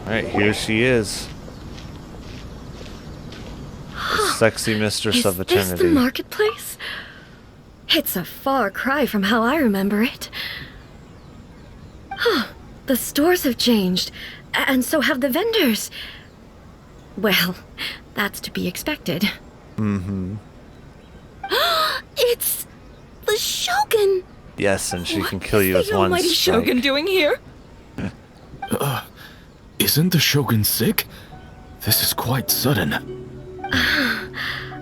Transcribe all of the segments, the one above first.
Alright, here she is. The sexy mistress of eternity. Is this the marketplace? It's a far cry from how I remember it. Huh. The stores have changed, and so have the vendors. Well, that's to be expected. Mm-hmm. It's the Shogun! Yes, and she can kill you with one Almighty strike. Shogun doing here? Isn't the Shogun sick? This is quite sudden.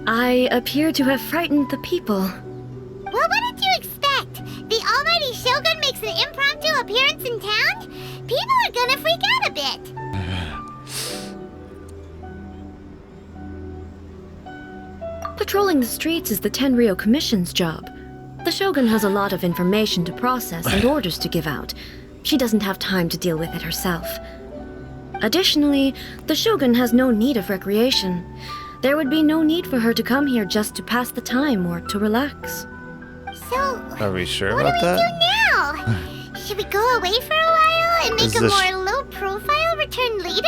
I appear to have frightened the people. Well, what did you expect? The almighty Shogun makes an impromptu appearance in town? People are gonna freak out a bit. Patrolling the streets is the Tenryou Commission's job. The Shogun has a lot of information to process and orders to give out. She doesn't have time to deal with it herself. Additionally, the Shogun has no need of recreation. There would be no need for her to come here just to pass the time or to relax. So, Are we sure what about do we that? do now? Should we go away for a while and make Is a this- more low-profile return later?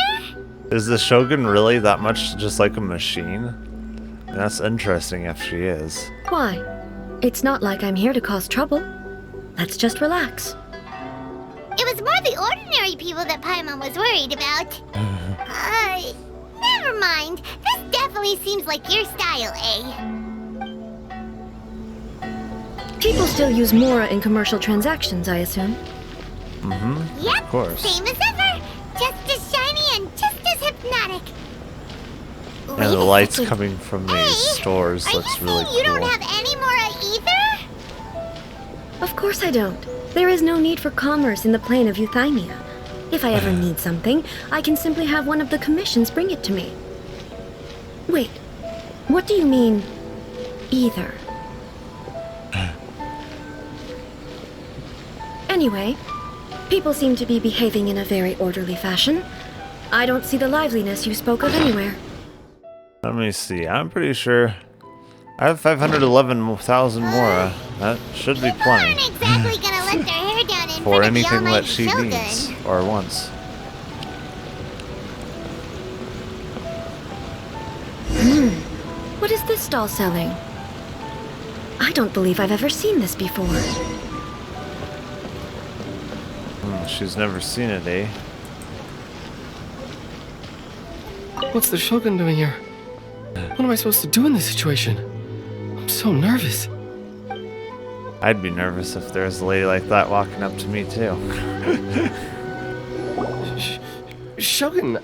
Is the Shogun really that much just like a machine? That's interesting if she is. Why? It's not like I'm here to cause trouble. Let's just relax. It was more the ordinary people that Paimon was worried about. Never mind. This definitely seems like your style, eh? People still use Mora in commercial transactions, I assume. Mm-hmm. Yep, Of course. same as ever. Just as shiny and just as hypnotic. And Wait the a lights second. coming from Hey, these stores are looks you really saying you cool. don't have any Mora either? Of course I don't. There is no need for commerce in the plane of Euthymia. If I ever need something, I can simply have one of the commissions bring it to me. Wait, what do you mean, either? Anyway, people seem to be behaving in a very orderly fashion. I don't see the liveliness you spoke of anywhere. Let me see. I'm pretty sure I have 511,000 Mora. That should be People aren't plenty exactly gonna let their hair down in for front of the anything that almighty she Shogun. needs or wants. What is this stall selling? I don't believe I've ever seen this before. She's never seen it, eh? What's the Shogun doing here? What am I supposed to do in this situation? I'm so nervous. I'd be nervous if there was a lady like that walking up to me too. Shogun,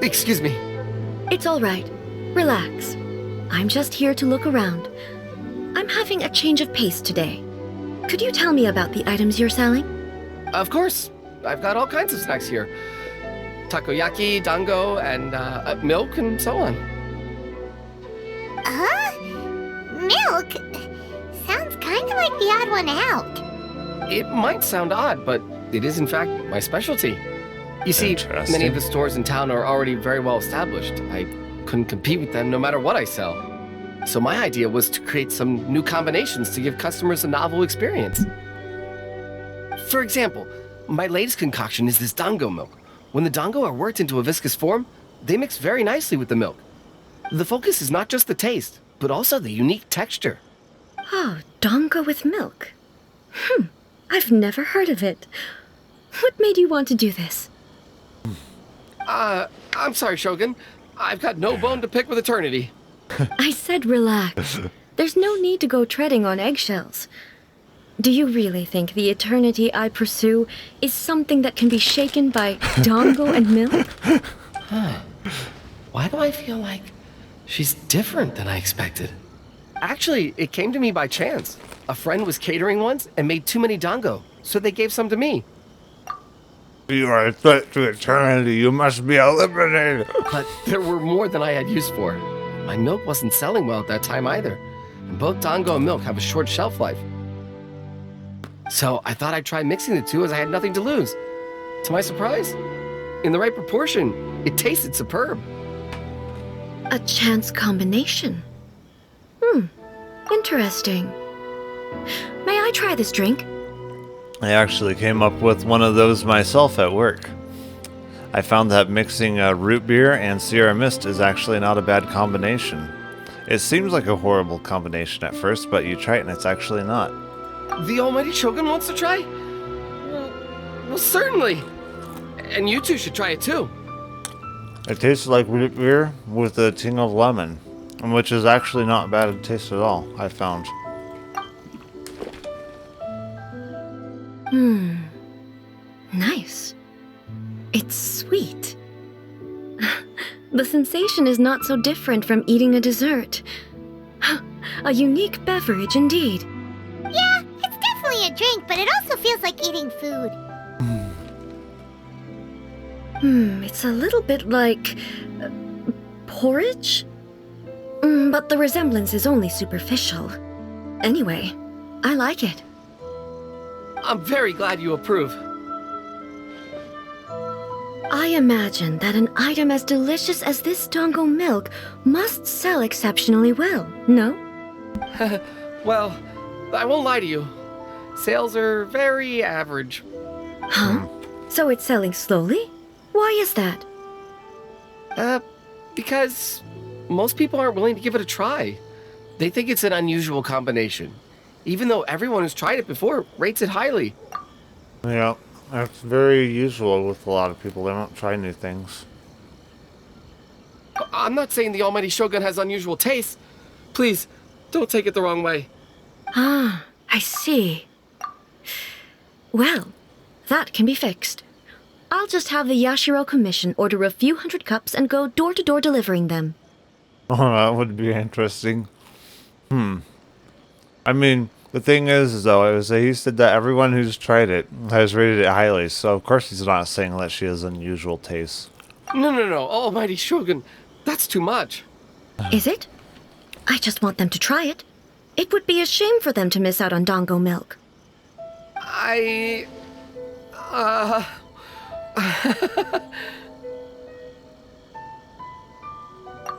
excuse me. It's all right. Relax. I'm just here to look around. I'm having a change of pace today. Could you tell me about the items you're selling? Of course. I've got all kinds of snacks here. Takoyaki, dango, and milk, and so on. Milk? Sounds kind of like the odd one out. It might sound odd, but it is in fact my specialty. You see, Interesting. many of the stores in town are already very well established. I couldn't compete with them no matter what I sell. So my idea was to create some new combinations to give customers a novel experience. For example, my latest concoction is this dango milk. When the dango are worked into a viscous form, they mix very nicely with the milk. The focus is not just the taste, but also the unique texture. Oh, dango with milk. I've never heard of it. What made you want to do this? I'm sorry, Shogun. I've got no bone to pick with eternity. I said relax. There's no need to go treading on eggshells. Do you really think the eternity I pursue is something that can be shaken by dango and milk? Why do I feel like she's different than I expected? Actually, it came to me by chance. A friend was catering once and made too many dango, so they gave some to me. You are a threat to eternity. You must be eliminated. But there were more than I had use for. My milk wasn't selling well at that time either. And both dango and milk have a short shelf life. So I thought I'd try mixing the two as I had nothing to lose. To my surprise, in the right proportion, it tasted superb. A chance combination. Interesting. May I try this drink? I actually came up with one of those myself at work. I found that mixing root beer and Sierra Mist is actually not a bad combination. It seems like a horrible combination at first, but you try it and it's actually not. The almighty Shogun wants to try? Well, certainly. And you two should try it too. It tastes like root beer with a ting of lemon, which is actually not bad to taste at all, I found. Nice. It's sweet. The sensation is not so different from eating a dessert. A unique beverage indeed. Yeah, it's definitely a drink, but it also feels like eating food. It's a little bit like porridge? But the resemblance is only superficial. Anyway, I like it. I'm very glad you approve. I imagine that an item as delicious as this Dongo milk must sell exceptionally well, no? Well, I won't lie to you. Sales are very average. Huh? So it's selling slowly? Why is that? Because most people aren't willing to give it a try. They think it's an unusual combination. Even though everyone who's tried it before rates it highly. Yeah, that's very usual with a lot of people. They don't try new things. I'm not saying the almighty Shogun has unusual taste. Please, don't take it the wrong way. Ah, I see. Well, that can be fixed. I'll just have the Yashiro Commission order a few hundred cups and go door-to-door delivering them. Oh, that would be interesting. I mean, the thing is, though, is that he said that everyone who's tried it has rated it highly, so of course he's not saying that she has unusual tastes. No, almighty Shogun, that's too much. Is it? I just want them to try it. It would be a shame for them to miss out on Dongo milk.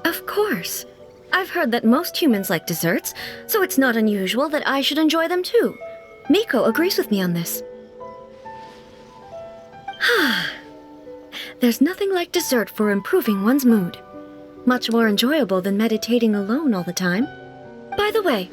Of course. I've heard that most humans like desserts, so it's not unusual that I should enjoy them too. Miko agrees with me on this. There's nothing like dessert for improving one's mood. Much more enjoyable than meditating alone all the time. By the way,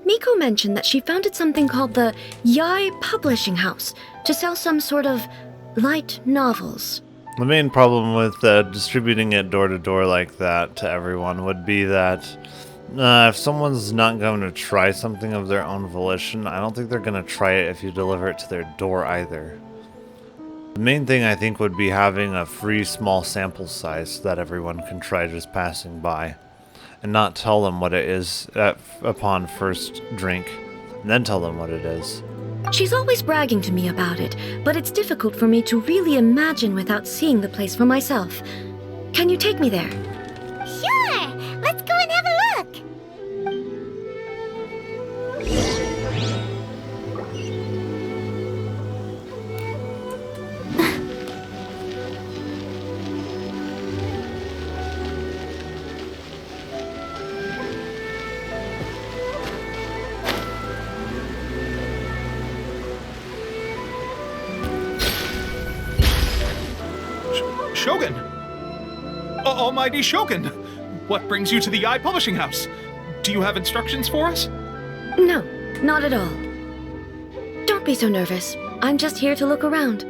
Miko mentioned that she founded something called the Yai Publishing House to sell some sort of light novels. The main problem with distributing it door to door like that to everyone would be that if someone's not going to try something of their own volition, I don't think they're going to try it if you deliver it to their door either. The main thing I think would be having a free small sample size that everyone can try just passing by, and not tell them what it is upon first drink, and then tell them what it is. She's always bragging to me about it, but it's difficult for me to really imagine without seeing the place for myself. Can you take me there? Sure! Let's go and have a look! Shogun! Almighty Shogun! What brings you to the Yai Publishing House? Do you have instructions for us? No, not at all. Don't be so nervous. I'm just here to look around.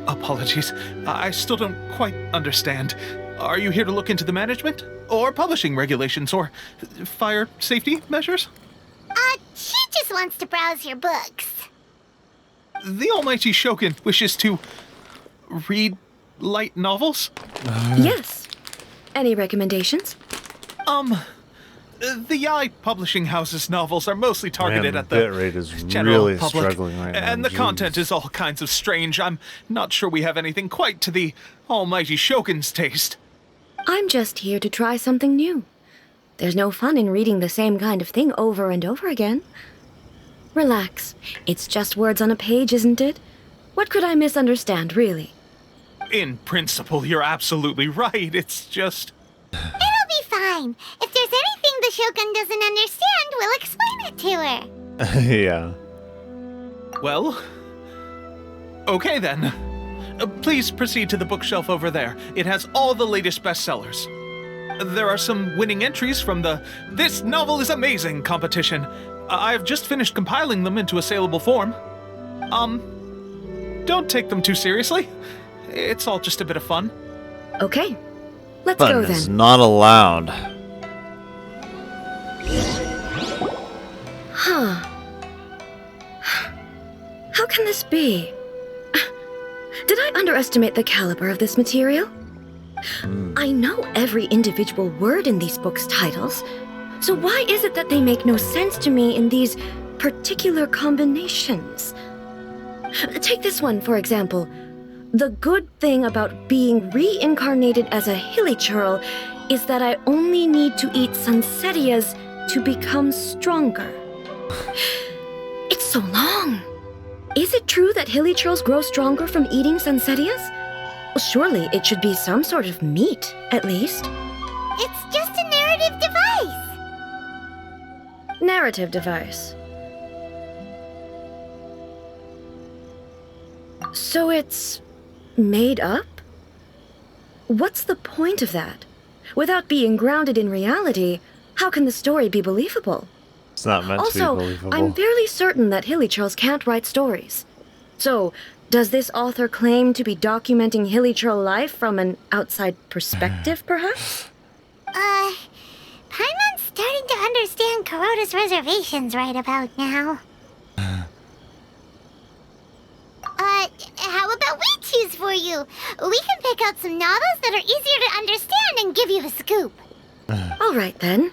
Apologies. I still don't quite understand. Are you here to look into the management? Or publishing regulations? Or fire safety measures? She just wants to browse your books. The Almighty Shogun wishes to read light novels? Yes. Any recommendations? The Yai Publishing House's novels are mostly targeted Man, at the bitrate is general really public, struggling right now. and the Jeez. content is all kinds of strange. I'm not sure we have anything quite to the Almighty Shogun's taste. I'm just here to try something new. There's no fun in reading the same kind of thing over and over again. Relax. It's just words on a page, isn't it? What could I misunderstand, really? In principle, you're absolutely right. It's just... It'll be fine. If there's anything the Shogun doesn't understand, we'll explain it to her. Yeah. Well... Okay then. Please proceed to the bookshelf over there. It has all the latest bestsellers. There are some winning entries from the This Novel is Amazing competition. I've just finished compiling them into a saleable form. Don't take them too seriously. It's all just a bit of fun. Okay, let's Fun go is then. not allowed. Huh. How can this be? Did I underestimate the caliber of this material? I know every individual word in these books' titles, so why is it that they make no sense to me in these particular combinations? Take this one, for example. The good thing about being reincarnated as a hilly churl is that I only need to eat sunsetias to become stronger. It's so long. Is it true that hilly churls grow stronger from eating sunsetias? Well, surely it should be some sort of meat, at least. It's just a narrative device. Narrative device. So it's made up? What's the point of that? Without being grounded in reality, how can the story be believable? It's not meant to be Also, believable. I'm fairly certain that hilly churls can't write stories. So, does this author claim to be documenting hilly churl life from an outside perspective, perhaps? Paimon's starting to understand Kuroda's reservations right about now. How about we choose for you? We can pick out some novels that are easier to understand and give you the scoop. All right, then.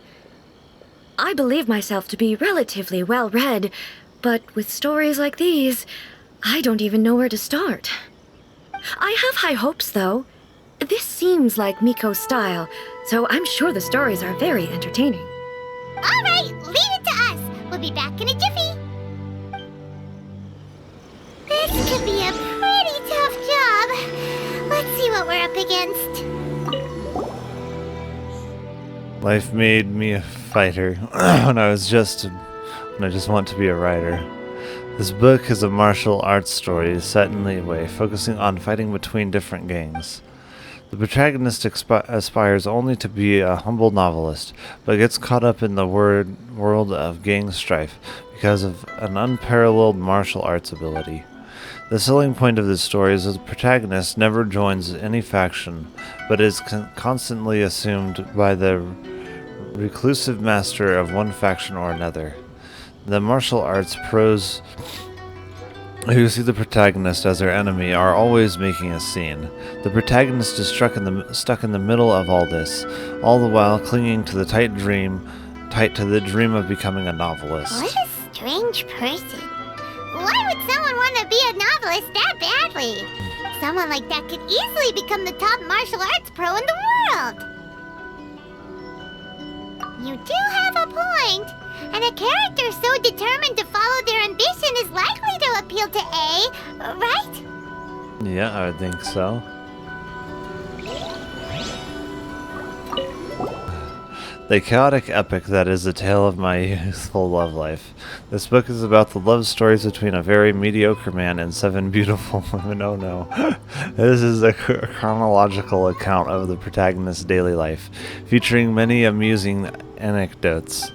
I believe myself to be relatively well-read, but with stories like these, I don't even know where to start. I have high hopes, though. This seems like Miko's style, so I'm sure the stories are very entertaining. All right, leave it to us. We'll be back in a jiffy. This could be a pretty tough job. Let's see what we're up against. Life made me a fighter when I just want to be a writer. This book is a martial arts story set in Liyue, focusing on fighting between different gangs. The protagonist aspires only to be a humble novelist, but gets caught up in the world of gang strife because of an unparalleled martial arts ability. The selling point of this story is that the protagonist never joins any faction, but is constantly assumed by the reclusive master of one faction or another. The martial arts pros who see the protagonist as their enemy are always making a scene. The protagonist is stuck in the middle of all this, all the while clinging to the tight to the dream of becoming a novelist. What a strange person. Why would someone want to be a novelist that badly? Someone like that could easily become the top martial arts pro in the world. You do have a point. And a character so determined to follow their ambition is likely to appeal to A, right? Yeah, I would think so. The chaotic epic that is the tale of my youthful love life. This book is about the love stories between a very mediocre man and 7 beautiful women. Oh no. This is a chronological account of the protagonist's daily life, featuring many amusing anecdotes.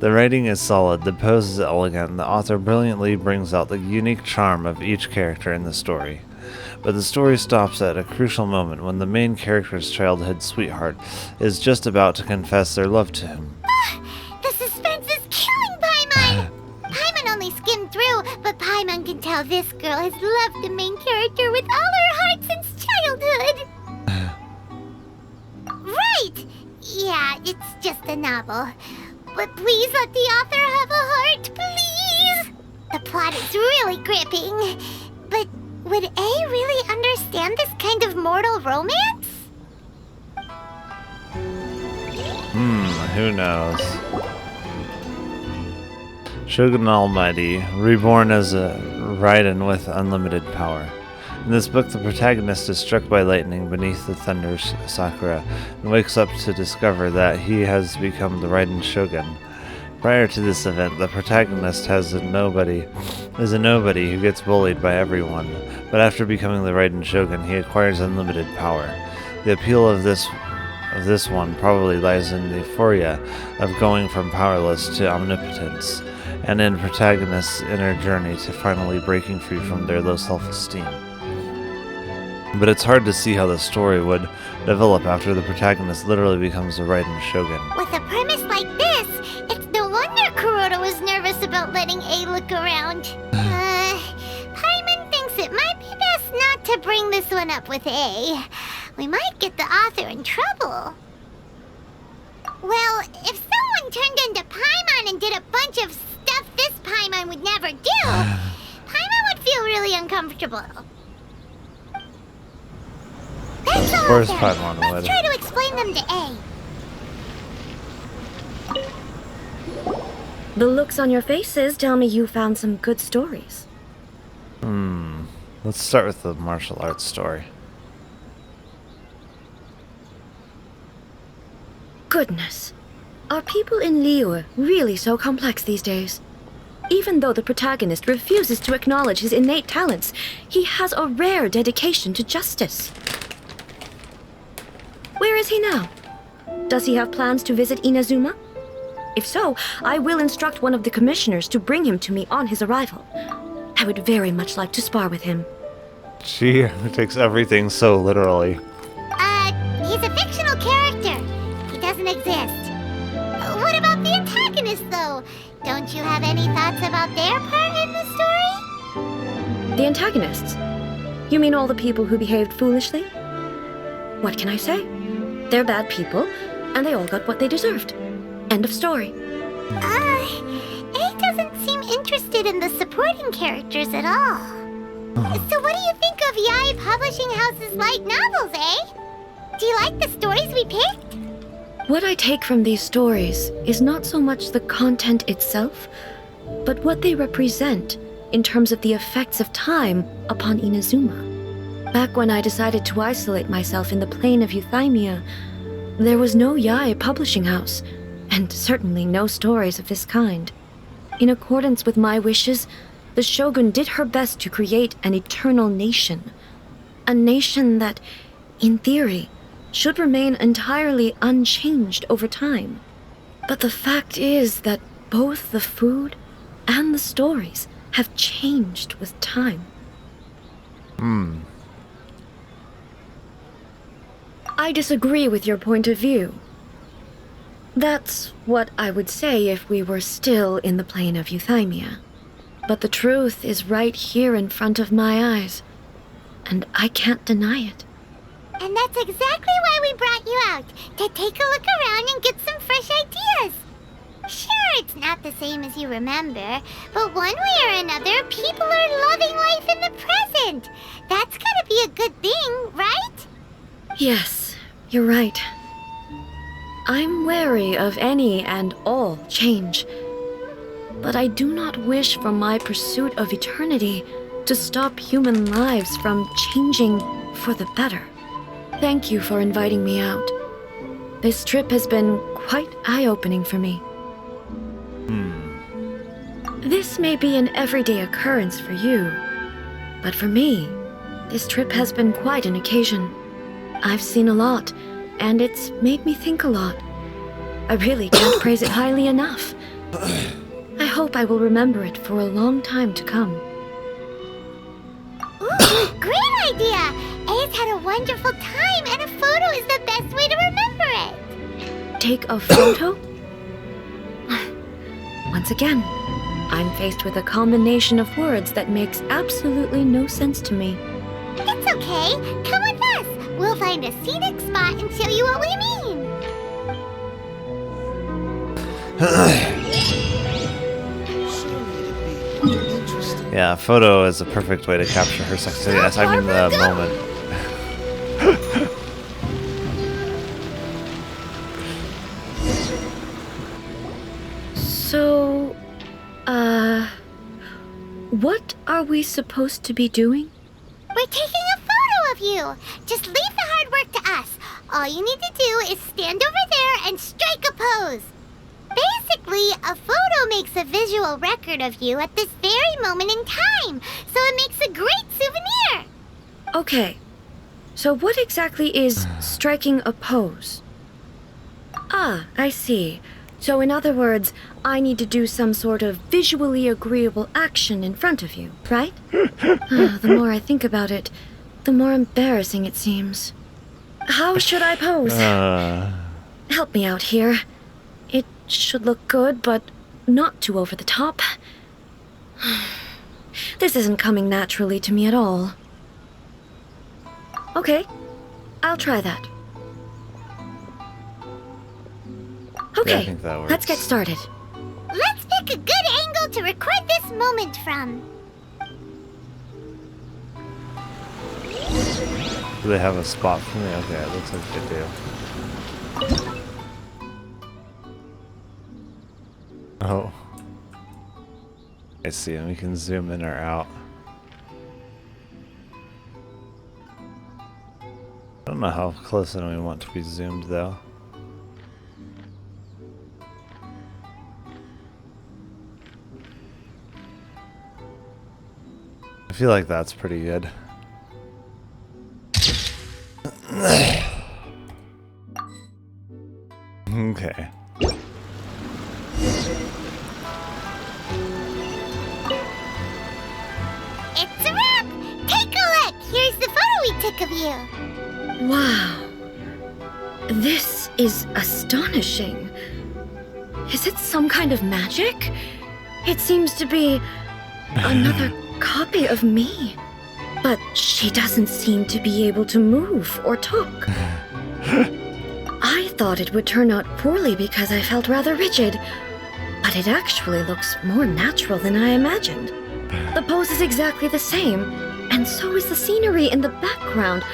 The writing is solid, the prose is elegant, and the author brilliantly brings out the unique charm of each character in the story. But the story stops at a crucial moment when the main character's childhood sweetheart is just about to confess their love to him. The suspense is killing Paimon! Paimon only skimmed through, but Paimon can tell this girl has loved the main character with all her heart since childhood. Right! Yeah, it's just a novel. But please let the author have a heart, please! The plot is really gripping. But would A really understand this kind of mortal romance? Who knows? Shogun Almighty, reborn as a Raiden with unlimited power. In this book, the protagonist is struck by lightning beneath the thunder's Sakura and wakes up to discover that he has become the Raiden Shogun. Prior to this event, the protagonist is a nobody who gets bullied by everyone, But after becoming the Raiden Shogun, he acquires unlimited power. The appeal of this one probably lies in the euphoria of going from powerless to omnipotence, and in protagonist's inner journey to finally breaking free from their low self-esteem. But it's hard to see how the story would develop after the protagonist literally becomes the Raiden Shogun. With a premise like this, it's no wonder Kuroda was nervous about letting A look around. Paimon thinks it might be best not to bring this one up with A. We might get the author in trouble. Well, if someone turned into Paimon and did a bunch of stuff this Paimon would never do, Paimon would feel really uncomfortable. That's Of all course then. Paimon Let's would. try to explain them to A. The looks on your faces tell me you found some good stories. Let's start with the martial arts story. Goodness. Are people in Liyue really so complex these days? Even though the protagonist refuses to acknowledge his innate talents, he has a rare dedication to justice. Where is he now? Does he have plans to visit Inazuma? If so, I will instruct one of the commissioners to bring him to me on his arrival. I would very much like to spar with him. She takes everything so literally. He's a fictional character. He doesn't exist. What about the antagonist, though? Don't you have any thoughts about their part in the story? The antagonists? You mean all the people who behaved foolishly? What can I say? They're bad people, and they all got what they deserved. End of story. A doesn't seem interested in the supporting characters at all. So what do you think of Yae Publishing House's light novels, eh? Do you like the stories we picked? What I take from these stories is not so much the content itself, but what they represent in terms of the effects of time upon Inazuma. Back when I decided to isolate myself in the plain of Euthymia, there was no Yae Publishing House, and certainly no stories of this kind. In accordance with my wishes, the Shogun did her best to create an eternal nation. A nation that, in theory, should remain entirely unchanged over time. But the fact is that both the food and the stories have changed with time. I disagree with your point of view. That's what I would say if we were still in the plane of Euthymia. But the truth is right here in front of my eyes, and I can't deny it. And that's exactly why we brought you out, to take a look around and get some fresh ideas. Sure, it's not the same as you remember, but one way or another, people are loving life in the present. That's gotta be a good thing, right? Yes, you're right. I'm wary of any and all change, but I do not wish for my pursuit of eternity to stop human lives from changing for the better. Thank you for inviting me out. This trip has been quite eye-opening for me. This may be an everyday occurrence for you, but for me, this trip has been quite an occasion. I've seen a lot, and it's made me think a lot. I really can't praise it highly enough. I hope I will remember it for a long time to come. Ooh, great idea! A's had a wonderful time, and a photo is the best way to remember it. Take a photo? Once again, I'm faced with a combination of words that makes absolutely no sense to me. It's okay. Come with us. We'll find a scenic spot and show you what we mean. Yeah, a photo is a perfect way to capture her sexiness. I mean, the moment. So, what are we supposed to be doing? We're taking a photo of you. Just leave the hard work to us. All you need to do is stand over there and strike a pose. Basically, a photo makes a visual record of you at this very moment in time, so it makes a great souvenir! Okay, so what exactly is striking a pose? Ah, I see. So in other words, I need to do some sort of visually agreeable action in front of you, right? The more I think about it, the more embarrassing it seems. How should I pose? Help me out here. It should look good, but not too over the top. This isn't coming naturally to me at all. Okay, I'll try that. Okay, I think that works. let's get started. Let's pick a good angle to record this moment from. Do they have a spot for me? Okay, it looks like they do. Oh. I see, and we can zoom in or out. I don't know how close in we want to be zoomed, though. I feel like that's pretty good. Okay. It's a wrap! Take a look! Here's the photo we took of you. Wow. This is astonishing. Is it some kind of magic? It seems to be another copy of me. But she doesn't seem to be able to move or talk. I thought it would turn out poorly because I felt rather rigid, but it actually looks more natural than I imagined. The pose is exactly the same, and so is the scenery in the background.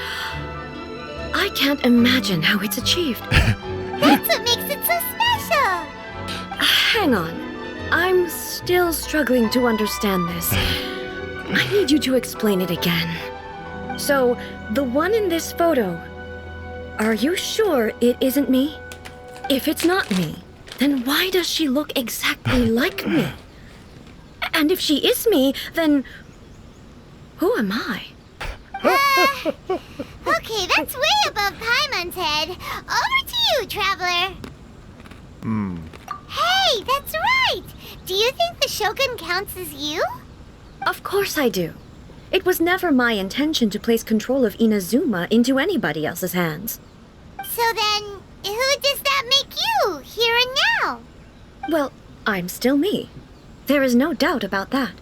I can't imagine how it's achieved. That's what makes it so special! Hang on. I'm still struggling to understand this. I need you to explain it again. So, the one in this photo, are you sure it isn't me? If it's not me, then why does she look exactly like me? And if she is me, then who am I? Okay, that's way above Paimon's head. Over to you, Traveler. Hey, that's right! Do you think the Shogun counts as you? Of course I do. It was never my intention to place control of Inazuma into anybody else's hands. So then, who does that make you, here and now? Well, I'm still me. There is no doubt about that.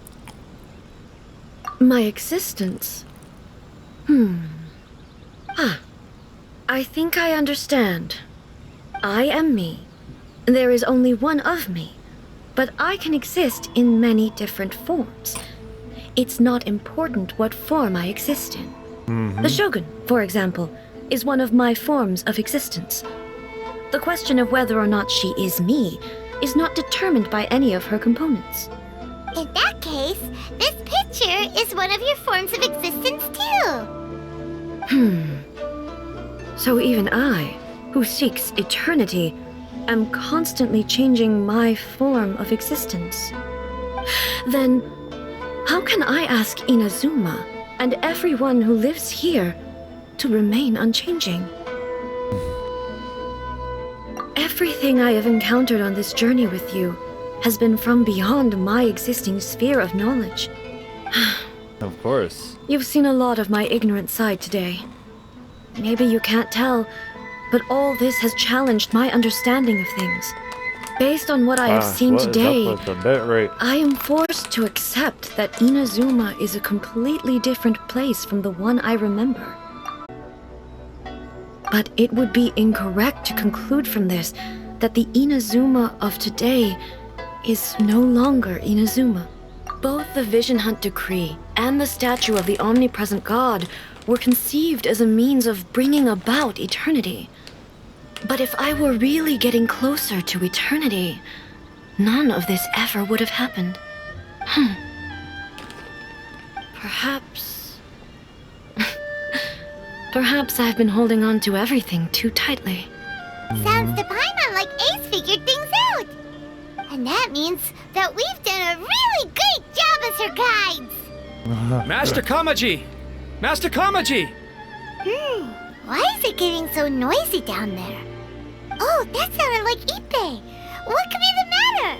My existence. I think I understand. I am me. There is only one of me, but I can exist in many different forms. It's not important what form I exist in. The Shogun, for example, is one of my forms of existence. The question of whether or not she is me is not determined by any of her components. In that case, this picture is one of your forms of existence too. So even I, who seeks eternity, am constantly changing my form of existence. Then, how can I ask Inazuma and everyone who lives here to remain unchanging? Everything I have encountered on this journey with you has been from beyond my existing sphere of knowledge. Of course. You've seen a lot of my ignorant side today. Maybe you can't tell, but all this has challenged my understanding of things. Based on what I have seen today, What is up with the bit rate? I am forced to accept that Inazuma is a completely different place from the one I remember. But it would be incorrect to conclude from this that the Inazuma of today is no longer Inazuma. Both the Vision Hunt Decree and the statue of the omnipresent God were conceived as a means of bringing about eternity. But if I were really getting closer to eternity, none of this ever would have happened. Perhaps... Perhaps I've been holding on to everything too tightly. Sounds to Paimon like Ace figured things out. And that means that we've done a really great job as her guides. Master Kamaji! Master Kamaji! Why is it getting so noisy down there? Oh, that sounded like Ippei. What could be the matter?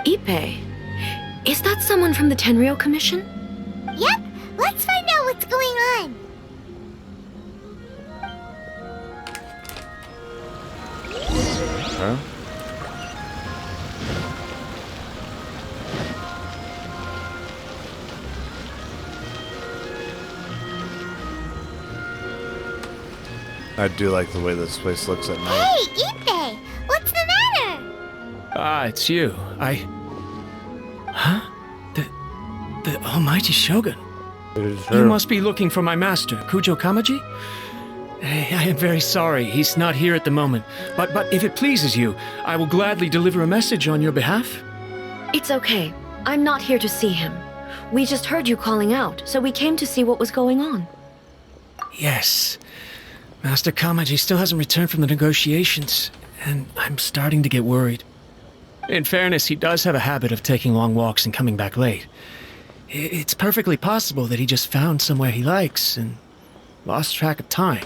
Ippei? Is that someone from the Tenryou Commission? Yep, let's find out what's going on. Huh? I do like the way this place looks at night. Hey, Ippei, what's the matter? Ah, it's you. Huh? The almighty Shogun. You must be looking for my master, Kujo Kamaji? I am very sorry, he's not here at the moment. But if it pleases you, I will gladly deliver a message on your behalf. It's okay. I'm not here to see him. We just heard you calling out, so we came to see what was going on. Yes. Master Kamaji still hasn't returned from the negotiations, and I'm starting to get worried. In fairness, he does have a habit of taking long walks and coming back late. It's perfectly possible that he just found somewhere he likes and lost track of time.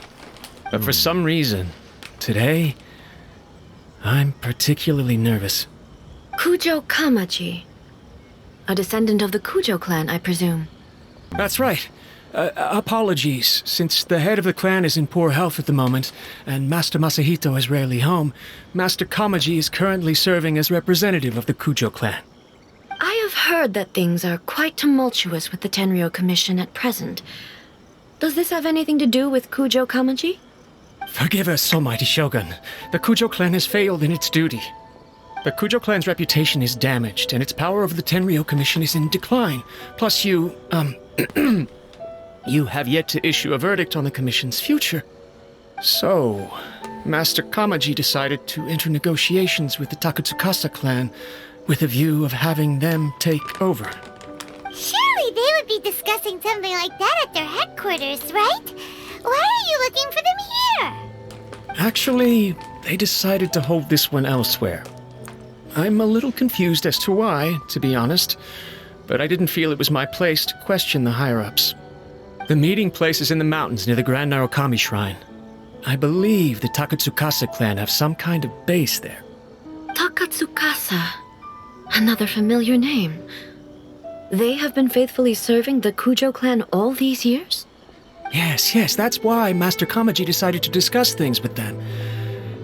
But for some reason, today, I'm particularly nervous. Kujo Kamaji. A descendant of the Kujo clan, I presume. That's right. Apologies, since the head of the clan is in poor health at the moment, and Master Masahito is rarely home, Master Kamaji is currently serving as representative of the Kujo clan. I have heard that things are quite tumultuous with the Tenryou Commission at present. Does this have anything to do with Kujo Kamaji? Forgive us, almighty Shogun. The Kujo clan has failed in its duty. The Kujo clan's reputation is damaged, and its power over the Tenryou Commission is in decline. Plus you have yet to issue a verdict on the Commission's future. So, Master Kamaji decided to enter negotiations with the Takatsukasa clan with a view of having them take over. Surely they would be discussing something like that at their headquarters, right? Why are you looking for them here? Actually, they decided to hold this one elsewhere. I'm a little confused as to why, to be honest, but I didn't feel it was my place to question the higher-ups. The meeting place is in the mountains near the Grand Narukami Shrine. I believe the Takatsukasa clan have some kind of base there. Takatsukasa. Another familiar name. They have been faithfully serving the Kujo clan all these years? Yes, that's why Master Kamaji decided to discuss things with them.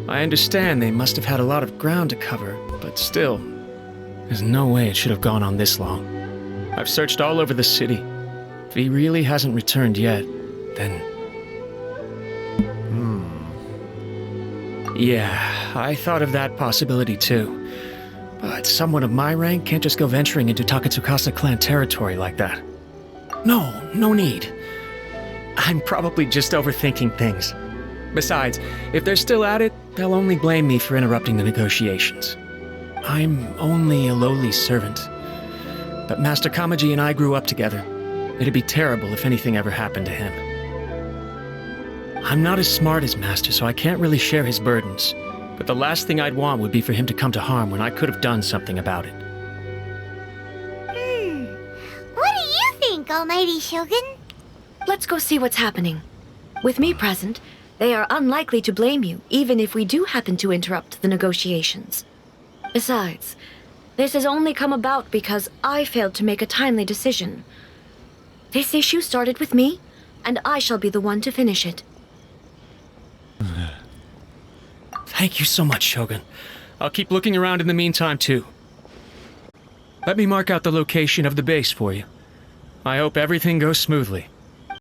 I understand they must have had a lot of ground to cover, but still, there's no way it should have gone on this long. I've searched all over the city. If he really hasn't returned yet, then... Yeah, I thought of that possibility too. But someone of my rank can't just go venturing into Takatsukasa clan territory like that. No need. I'm probably just overthinking things. Besides, if they're still at it, they'll only blame me for interrupting the negotiations. I'm only a lowly servant. But Master Kamaji and I grew up together. It'd be terrible if anything ever happened to him. I'm not as smart as Master, so I can't really share his burdens. But the last thing I'd want would be for him to come to harm when I could have done something about it. What do you think, almighty Shogun? Let's go see what's happening. With me present, they are unlikely to blame you, even if we do happen to interrupt the negotiations. Besides, this has only come about because I failed to make a timely decision. This issue started with me, and I shall be the one to finish it. Thank you so much, Shogun. I'll keep looking around in the meantime, too. Let me mark out the location of the base for you. I hope everything goes smoothly.